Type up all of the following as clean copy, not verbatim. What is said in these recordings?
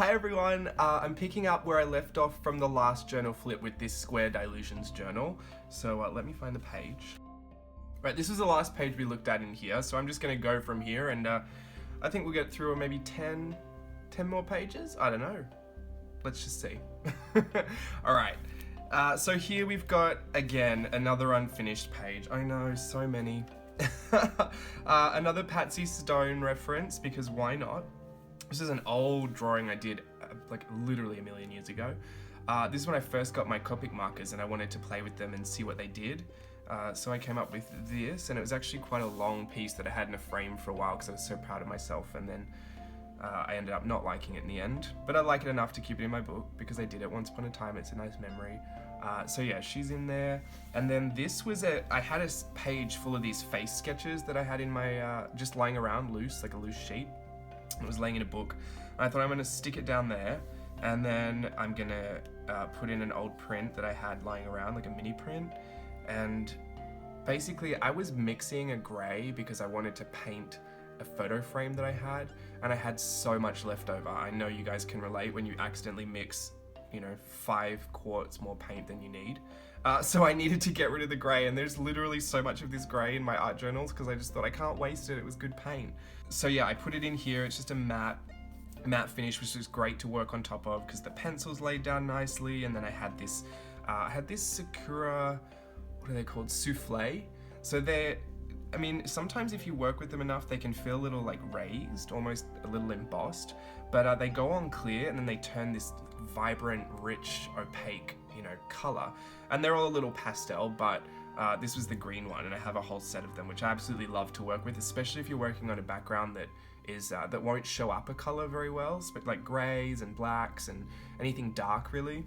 Hi everyone, I'm picking up where I left off from the last journal flip with this SQUARE Dylusions Journal. So let me find the page. Right, this was the last page we looked at in here, so I'm just going to go from here and I think we'll get through maybe 10 more pages? I don't know. Let's just see. Alright, so here we've got, again, another unfinished page. I know, so many. Another Patsy Stone reference, because why not? This is an old drawing I did like literally a million years ago. This is when I first got my Copic markers and I wanted to play with them and see what they did. So I came up with this, and it was actually quite a long piece that I had in a frame for a while because I was so proud of myself, and then I ended up not liking it in the end. But I like it enough to keep it in my book because I did it once upon a time. It's a nice memory. So yeah, she's in there. And then this was I had a page full of these face sketches that I had in my, just lying around loose, like a loose sheet. It was laying in a book. And I thought I'm gonna stick it down there, and then I'm gonna put in an old print that I had lying around, like a mini print. And basically I was mixing a grey because I wanted to paint a photo frame that I had, and I had so much left over. I know you guys can relate when you accidentally mix, you know, 5 quarts more paint than you need. So I needed to get rid of the grey, and there's literally so much of this grey in my art journals because I just thought I can't waste it, it was good paint. So yeah, I put it in here. It's just a matte finish, which is great to work on top of because the pencils laid down nicely. And then I had this Sakura, what are they called? Souffle. So they're, I mean, sometimes if you work with them enough, they can feel a little like raised, almost a little embossed, but they go on clear and then they turn this vibrant, rich, opaque, you know, color. And they're all a little pastel, but this was the green one, and I have a whole set of them, which I absolutely love to work with, especially if you're working on a background that is that won't show up a color very well, but like grays and blacks and anything dark really.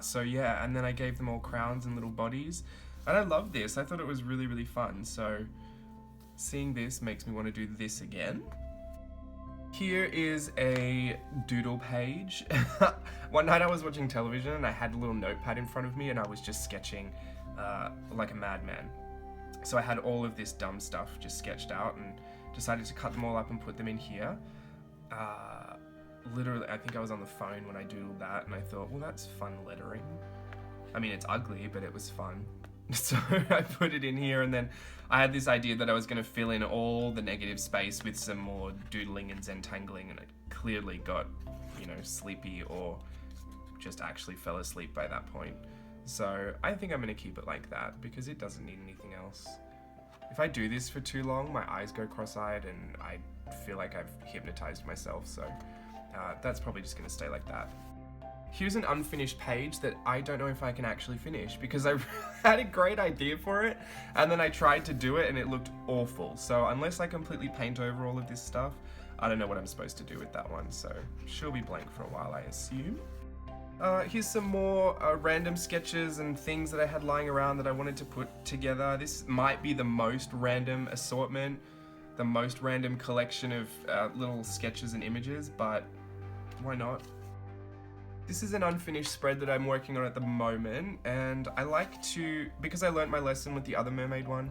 So yeah, and then I gave them all crowns and little bodies, and I love this. I thought it was really, really fun. So seeing this makes me want to do this again. Here is a doodle page. One night I was watching television and I had a little notepad in front of me and I was just sketching like a madman. So I had all of this dumb stuff just sketched out and decided to cut them all up and put them in here. Literally, I think I was on the phone when I doodled that, and I thought, well, that's fun lettering. I mean, it's ugly, but it was fun. So I put it in here, and then I had this idea that I was going to fill in all the negative space with some more doodling and zentangling, and it clearly got, you know, sleepy or just actually fell asleep by that point. So I think I'm going to keep it like that because it doesn't need anything else. If I do this for too long, my eyes go cross-eyed and I feel like I've hypnotized myself, so that's probably just going to stay like that. Here's an unfinished page that I don't know if I can actually finish because I had a great idea for it and then I tried to do it and it looked awful. So unless I completely paint over all of this stuff, I don't know what I'm supposed to do with that one. So she'll be blank for a while, I assume. Here's some more random sketches and things that I had lying around that I wanted to put together. This might be the most random assortment, the most random collection of little sketches and images, but why not? This is an unfinished spread that I'm working on at the moment, and I like to, because I learnt my lesson with the other mermaid one,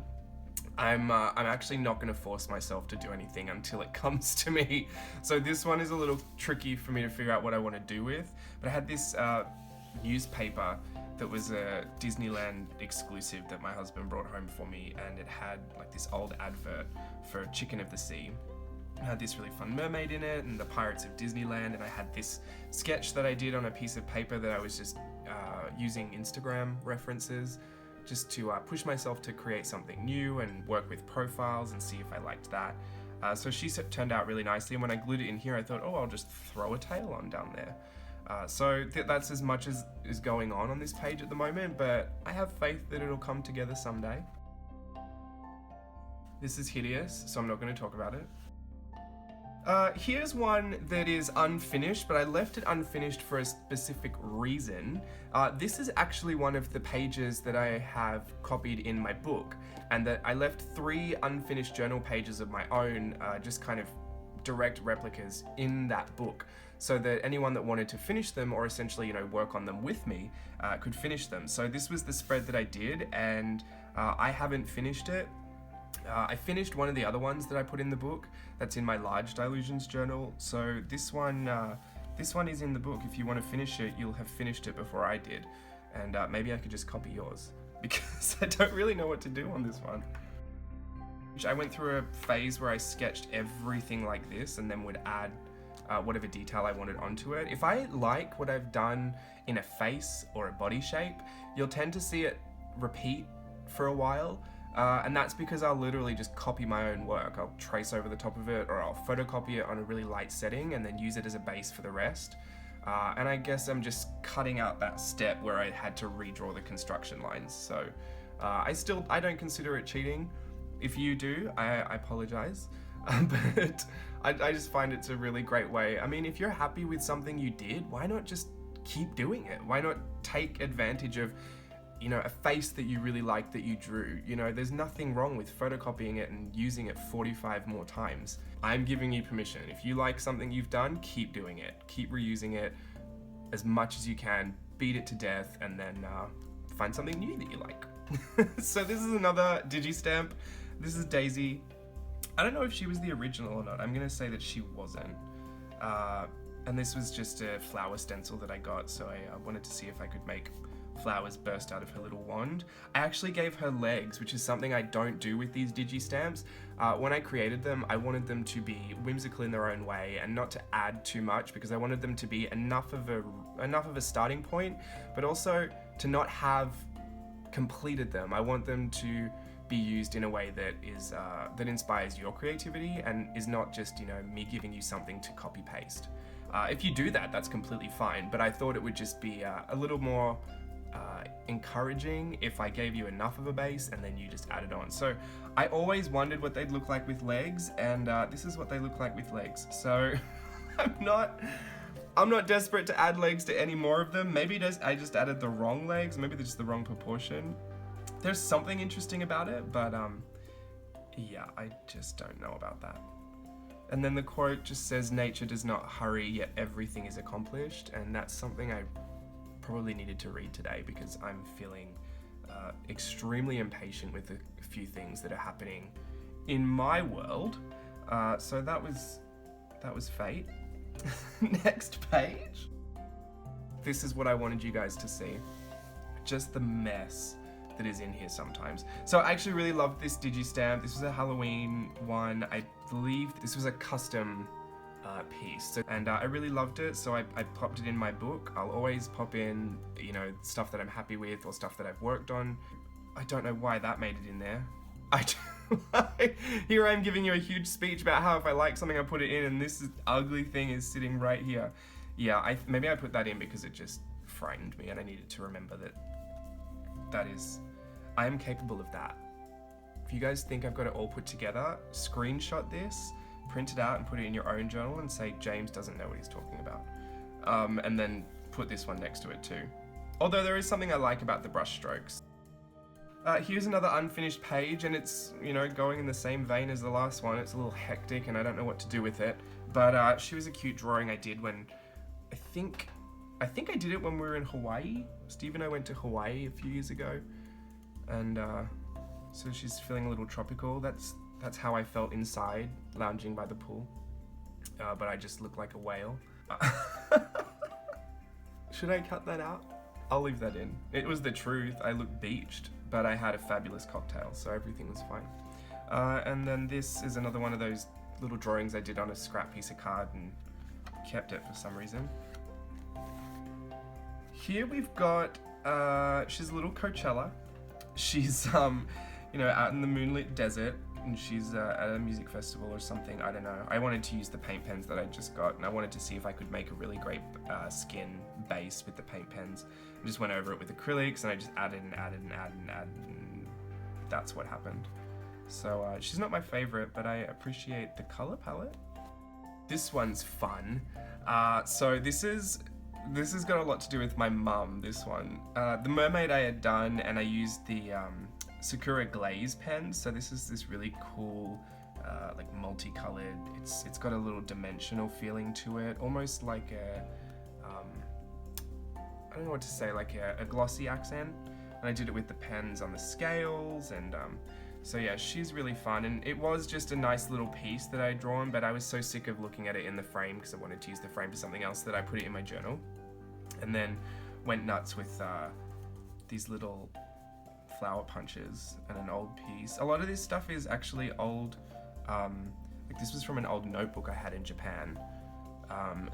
I'm actually not going to force myself to do anything until it comes to me. So this one is a little tricky for me to figure out what I want to do with, but I had this newspaper that was a Disneyland exclusive that my husband brought home for me, and it had like this old advert for Chicken of the Sea. It had this really fun mermaid in it and the Pirates of Disneyland, and I had this sketch that I did on a piece of paper that I was just using Instagram references just to push myself to create something new and work with profiles and see if I liked that. So she turned out really nicely, and when I glued it in here I thought, oh, I'll just throw a tail on down there. So that's as much as is going on this page at the moment, but I have faith that it'll come together someday. This is hideous, so I'm not going to talk about it. Here's one that is unfinished, but I left it unfinished for a specific reason. This is actually one of the pages that I have copied in my book, and that I left 3 unfinished journal pages of my own, just kind of direct replicas in that book, so that anyone that wanted to finish them, or essentially, you know, work on them with me, could finish them. So this was the spread that I did, and I haven't finished it. I finished one of the other ones that I put in the book that's in my large Dylusions journal. So this one This one is in the book. If you want to finish it, you'll have finished it before I did. And maybe I could just copy yours, because I don't really know what to do on this one. I went through a phase where I sketched everything like this and then would add whatever detail I wanted onto it. If I like what I've done in a face or a body shape, you'll tend to see it repeat for a while. And that's because I'll literally just copy my own work. I'll trace over the top of it, or I'll photocopy it on a really light setting and then use it as a base for the rest. And I guess I'm just cutting out that step where I had to redraw the construction lines. So I don't consider it cheating. If you do, I apologize. But I just find it's a really great way. I mean, if you're happy with something you did, why not just keep doing it? Why not take advantage of, you know, a face that you really like that you drew? You know, there's nothing wrong with photocopying it and using it 45 more times. I'm giving you permission. If you like something you've done, keep doing it. Keep reusing it as much as you can, beat it to death, and then find something new that you like. So this is another Digi stamp. This is Daisy. I don't know if she was the original or not. I'm gonna say that she wasn't. And this was just a flower stencil that I got, so I wanted to see if I could make flowers burst out of her little wand. I actually gave her legs, which is something I don't do with these Digi stamps. When I created them, I wanted them to be whimsical in their own way and not to add too much, because I wanted them to be enough of a starting point, but also to not have completed them. I want them to be used in a way that is that inspires your creativity and is not just, you know, me giving you something to copy paste. If you do that, that's completely fine, but I thought it would just be a little more encouraging if I gave you enough of a base and then you just added on. So I always wondered what they'd look like with legs, and this is what they look like with legs. So I'm not desperate to add legs to any more of them. Maybe I just added the wrong legs, maybe they're just the wrong proportion. There's something interesting about it, but yeah, I just don't know about that. And then the quote just says, "Nature does not hurry, yet everything is accomplished," and that's something I probably needed to read today, because I'm feeling extremely impatient with a few things that are happening in my world. So that was fate. Next page. This is what I wanted you guys to see. Just the mess that is in here sometimes. So I actually really loved this Digi stamp. This was a Halloween one. I believe this was a custom piece, and I really loved it, so I popped it in my book. I'll always pop in, you know, stuff that I'm happy with or stuff that I've worked on. I don't know why that made it in there. Here I am giving you a huge speech about how if I like something I put it in, and this ugly thing is sitting right here. Yeah, maybe I put that in because it just frightened me and I needed to remember that I am capable of that. If you guys think I've got it all put together, screenshot this, print it out and put it in your own journal and say James doesn't know what he's talking about. And then put this one next to it too. Although there is something I like about the brush strokes. Here's another unfinished page, and it's, you know, going in the same vein as the last one. It's a little hectic and I don't know what to do with it. But she was a cute drawing I did when, I think I did it when we were in Hawaii. Steve and I went to Hawaii a few years ago. And so she's feeling a little tropical. That's how I felt inside, lounging by the pool. But I just look like a whale. Should I cut that out? I'll leave that in. It was the truth. I looked beached, but I had a fabulous cocktail, so everything was fine. And then this is another one of those little drawings I did on a scrap piece of card and kept it for some reason. Here we've got, she's a little Coachella. She's, you know, out in the moonlit desert, and she's at a music festival or something, I don't know. I wanted to use the paint pens that I just got, and I wanted to see if I could make a really great skin base with the paint pens. I just went over it with acrylics, and I just added and added and added and added, and that's what happened. So she's not my favorite, but I appreciate the color palette. This one's fun. So this has got a lot to do with my mum, this one. The mermaid I had done, and I used the Sakura glaze pen. So this is this really cool, like multicolored, it's got a little dimensional feeling to it, almost like a, I don't know what to say, like a glossy accent. And I did it with the pens on the scales, and So yeah, she's really fun, and it was just a nice little piece that I'd drawn, but I was so sick of looking at it in the frame because I wanted to use the frame for something else that I put it in my journal. And then went nuts with these little flower punches and an old piece. A lot of this stuff is actually old, like this was from an old notebook I had in Japan.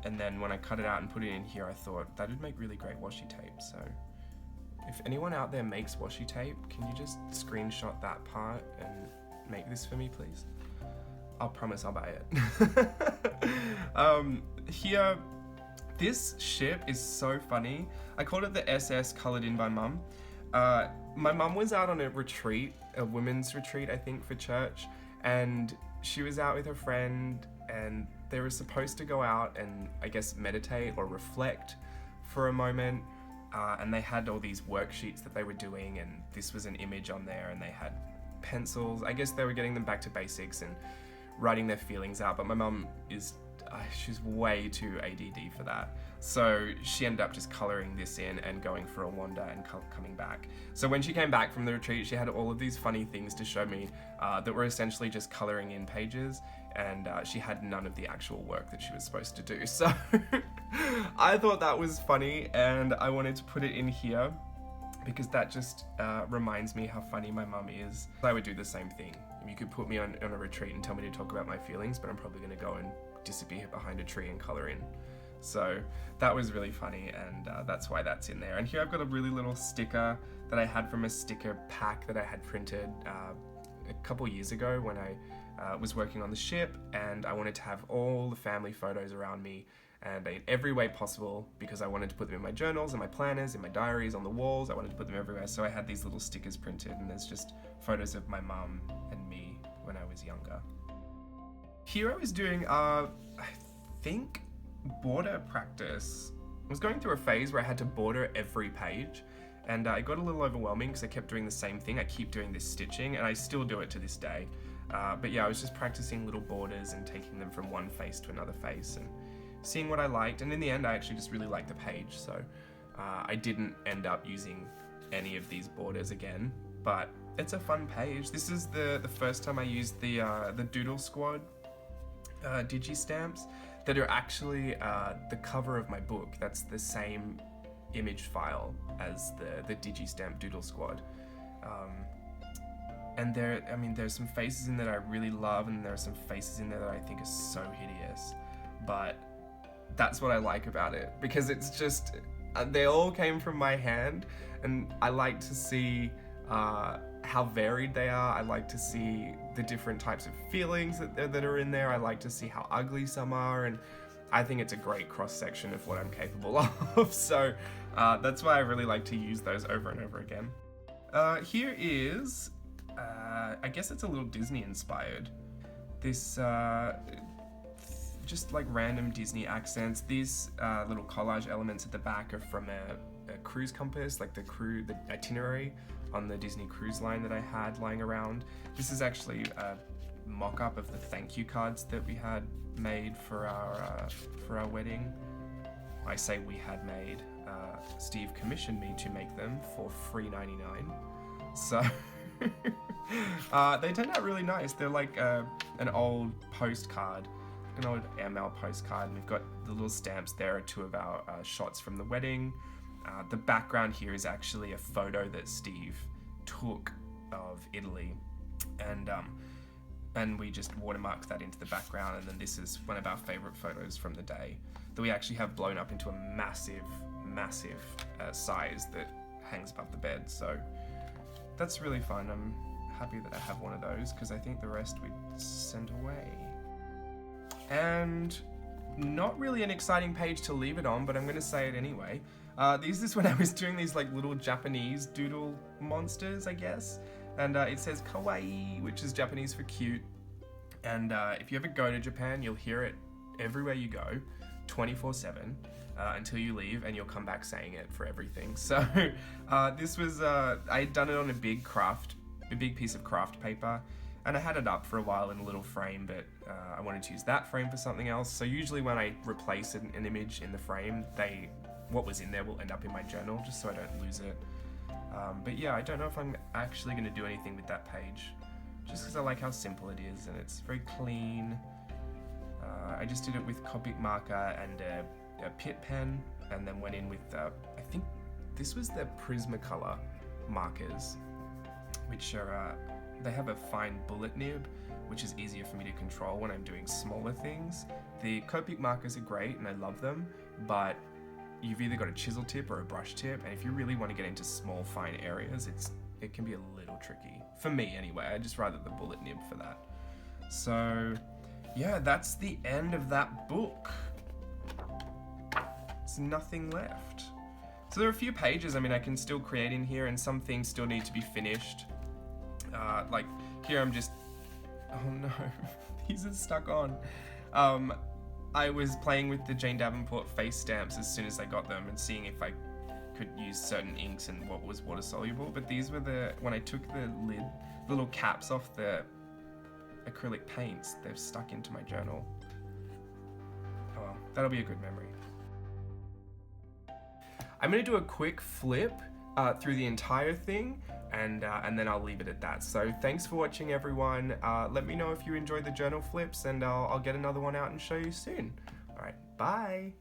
And then when I cut it out and put it in here, I thought that would make really great washi tape. So if anyone out there makes washi tape, can you just screenshot that part and make this for me, please? I'll promise I'll buy it. Here, this ship is so funny. I called it the SS Colored In by Mum. My mum was out on a retreat, a women's retreat, I think, for church, and she was out with her friend, and they were supposed to go out and, I guess, meditate or reflect for a moment. And they had all these worksheets that they were doing, and this was an image on there, and they had pencils. I guess they were getting them back to basics and writing their feelings out, but my mum is, she's way too ADD for that. So she ended up just colouring this in and going for a wander and coming back. So when she came back from the retreat, she had all of these funny things to show me that were essentially just colouring in pages, and she had none of the actual work that she was supposed to do. So I thought that was funny, and I wanted to put it in here because that just reminds me how funny my mum is. I would do the same thing. You could put me on a retreat and tell me to talk about my feelings, but I'm probably going to go and disappear behind a tree and colour in. So that was really funny, and that's why that's in there. And here I've got a really little sticker that I had from a sticker pack that I had printed a couple years ago when I was working on the ship, and I wanted to have all the family photos around me, and in every way possible, because I wanted to put them in my journals, in my planners, in my diaries, on the walls. I wanted to put them everywhere, so I had these little stickers printed, and there's just photos of my mum and me when I was younger. Here I was doing, I think, border practice. I was going through a phase where I had to border every page, and it got a little overwhelming because I kept doing the same thing. I keep doing this stitching, and I still do it to this day. But yeah, I was just practicing little borders and taking them from one face to another face and seeing what I liked. And in the end, I actually just really liked the page, so I didn't end up using any of these borders again, but it's a fun page. This is the first time I used the Doodle Squad Digi stamps that are actually the cover of my book. That's the same image file as the Digi stamp Doodle Squad. And there's some faces in there that I really love, and there are some faces in there that I think are so hideous. But that's what I like about it, because it's just, they all came from my hand, and I like to see how varied they are. I like to see the different types of feelings that are in there. I like to see how ugly some are, and I think it's a great cross-section of what I'm capable of. So that's why I really like to use those over and over again. Here is, I guess it's a little Disney inspired. This, just like random Disney accents. These little collage elements at the back are from a cruise compass, like the itinerary on the Disney cruise line that I had lying around. This is actually a mock-up of the thank you cards that we had made for our wedding. I say we had made. Steve commissioned me to make them for free $99. So they turned out really nice. They're like an old postcard, an old airmail postcard, and we've got the little stamps there are two of our shots from the wedding. The background here is actually a photo that Steve took of Italy, and we just watermarked that into the background, and then this is one of our favorite photos from the day that we actually have blown up into a massive size that hangs above the bed. So that's really fun. I'm happy that I have one of those, because I think the rest we'd sent away. And not really an exciting page to leave it on, but I'm going to say it anyway. This is when I was doing these like little Japanese doodle monsters, I guess. And it says kawaii, which is Japanese for cute. And if you ever go to Japan, you'll hear it everywhere you go, 24/7, until you leave, and you'll come back saying it for everything. So this was, I had done it on a big piece of craft paper, and I had it up for a while in a little frame, but I wanted to use that frame for something else. So usually when I replace an image in the frame, what was in there will end up in my journal, just so I don't lose it. But yeah, I don't know if I'm actually going to do anything with that page. just because I like how simple it is and it's very clean. I just did it with Copic marker and a Pit pen, and then went in with, I think this was the Prismacolor markers, which are, they have a fine bullet nib, which is easier for me to control when I'm doing smaller things. The Copic markers are great and I love them, but you've either got a chisel tip or a brush tip, and if you really want to get into small, fine areas, it can be a little tricky. For me anyway, I just rather the bullet nib for that. So yeah, that's the end of that book. There's nothing left. So there are a few pages, I mean, I can still create in here, and some things still need to be finished. Like here I'm just, oh no, these are stuck on. I was playing with the Jane Davenport face stamps as soon as I got them and seeing if I could use certain inks and what was water soluble, but these were when I took the lid, the little caps off the acrylic paints, they've stuck into my journal. Oh well, that'll be a good memory. I'm gonna do a quick flip through the entire thing, and then I'll leave it at that. So thanks for watching, everyone. Let me know if you enjoyed the journal flips, and I'll get another one out and show you soon. All right, bye.